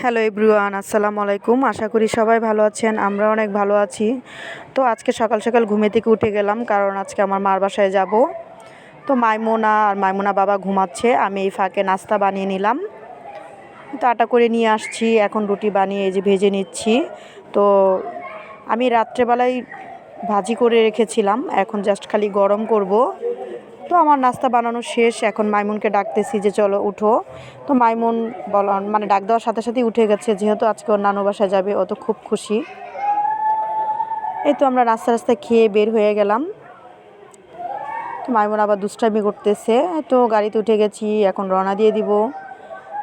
Hello everyone, আসসালামু আলাইকুম। আশা করি সবাই ভালো আছেন, আমরা অনেক ভালো আছি। তো আজকে সকাল সকাল ঘুমে থেকে উঠে গেলাম, কারণ আজকে আমার মার বাসায় যাব। তো মাইমুনা বাবা ঘুমাচ্ছে, আমি এই ফাঁকে নাস্তা বানিয়ে নিলাম। তো আটা করে নিয়ে আসছি, এখন রুটি বানিয়ে এই যে ভেজে নিচ্ছি। তো আমি রাত্রেবেলায় ভাজি করে রেখেছিলাম, এখন জাস্ট খালি গরম করব। তো আমার নাস্তা বানানো শেষ, এখন মাইমুনকে ডাকতেছি যে চলো উঠো। তো মাইমুন মানে ডাক দেওয়ার সাথে সাথেই উঠে গেছে, যেহেতু আজকে ওর নানু বাসায় যাবে, ও তো খুব খুশি। এই তো আমরা নাস্তা খেয়ে বের হয়ে গেলাম। তো মাইমুন আবার দুষ্টামি করতেছে। তো গাড়িতে উঠে গেছি, এখন রওনা দিয়ে দিব।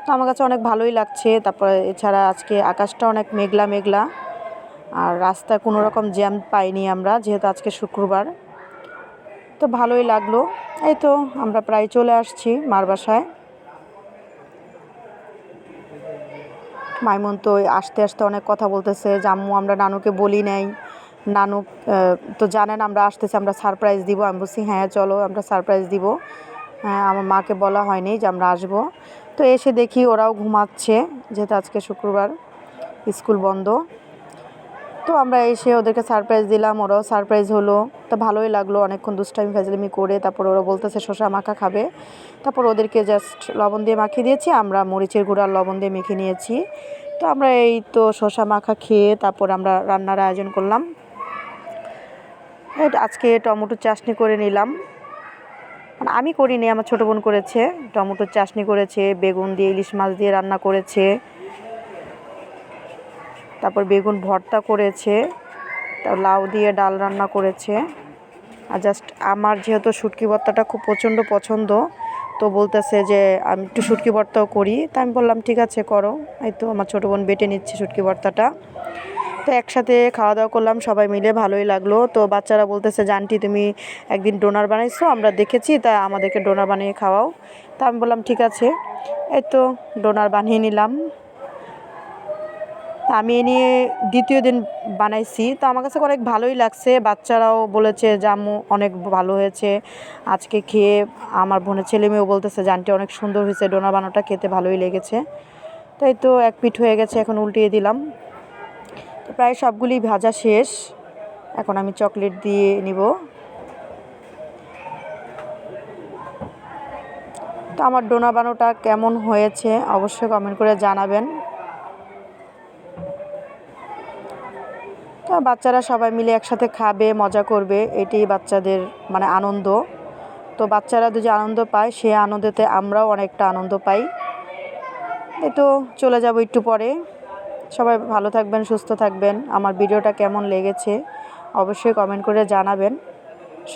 তো আমার কাছে অনেক ভালোই লাগছে। তারপরে এছাড়া আজকে আকাশটা অনেক মেঘলা মেঘলা, আর রাস্তায় কোনো রকম জ্যাম পাইনি আমরা, যেহেতু আজকে শুক্রবার। তো ভালোই লাগলো। এই তো আমরা প্রায় চলে আসছি মার বাসায়। মাইমুন তো আসতে আসতে অনেক কথা বলতেছে যে আম্মু আমরা নানুকে বলি নাই, নানু তো জানেন আমরা আসতেছি, আমরা সারপ্রাইজ দিব। আমি বলছি হ্যাঁ চলো আমরা সারপ্রাইজ দিব। হ্যাঁ, আমার মাকে বলা হয়নি যে আমরা আসবো। তো এসে দেখি ওরাও ঘুমাচ্ছে, যেহেতু আজকে শুক্রবার, স্কুল বন্ধ। তো আমরা এসে ওদেরকে সারপ্রাইজ দিলাম, ওরাও সারপ্রাইজ হলো। তো ভালোই লাগলো, অনেকক্ষণ দুষ্টামি ফাজলামি করে তারপর ওরা বলতেছে শসা মাখা খাবে। তারপর ওদেরকে জাস্ট লবণ দিয়ে মাখিয়ে দিয়েছি, আমরা মরিচের গুঁড়া লবণ দিয়ে মেখে নিয়েছি। তো আমরা এই তো শসা মাখা খেয়ে তারপর আমরা রান্নার আয়োজন করলাম। আজকে টমেটোর চাটনি করে নিলাম, মানে আমি করিনি, আমার ছোটো বোন করেছে। টমেটোর চাটনি করেছে, বেগুন দিয়ে ইলিশ মাছ দিয়ে রান্না করেছে, তারপর বেগুন ভর্তা করেছে, লাউ দিয়ে ডাল রান্না করেছে। আর জাস্ট আমার যেহেতু শুটকি ভর্তাটা খুব প্রচণ্ড পছন্দ, তো বলতেছে যে আমি একটু শুটকি ভর্তাও করি। তা আমি বললাম ঠিক আছে করো। এই তো আমার ছোটো বোন বেটে নিচ্ছে শুটকি ভর্তাটা। তো একসাথে খাওয়া দাওয়া করলাম সবাই মিলে, ভালোই লাগলো। তো বাচ্চারা বলতেছে যে আন্টি তুমি একদিন ডোনার বানাইছো, আমরা দেখেছি, তা আমাদেরকে ডোনার বানিয়ে খাওয়াও। তা আমি বললাম ঠিক আছে। এই তো ডোনার বানিয়ে নিলাম। আমি এ নিয়ে দ্বিতীয় দিন বানাইছি, তো আমার কাছে অনেক ভালোই লাগছে। বাচ্চারাও বলেছে যে আম্মু অনেক ভালো হয়েছে। আজকে খেয়ে আমার বোনের ছেলে মেয়েও বলতেছে যে আন্টি অনেক সুন্দর হয়েছে, ডোনা বানানোটা খেতে ভালোই লেগেছে। তাই তো এক পিঠ হয়ে গেছে, এখন উল্টিয়ে দিলাম। তো প্রায় সবগুলি ভাজা শেষ, এখন আমি চকলেট দিয়ে নিব। তো আমার ডোনা বানানোটা কেমন হয়েছে অবশ্যই কমেন্ট করে জানাবেন। তো বাচ্চারা সবাই মিলে একসাথে খাবে, মজা করবে, এটাই বাচ্চাদের মানে আনন্দ। তো বাচ্চারা যে আনন্দ পায়, সে আনন্দেতে আমরাও অনেকটা আনন্দ পাই। এই তো চলে যাব একটু পরে। সবাই ভালো থাকবেন, সুস্থ থাকবেন। আমার ভিডিওটা কেমন লেগেছে অবশ্যই কমেন্ট করে জানাবেন।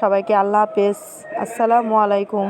সবাইকে আল্লাহ হাফেজ, আসসালামু আলাইকুম।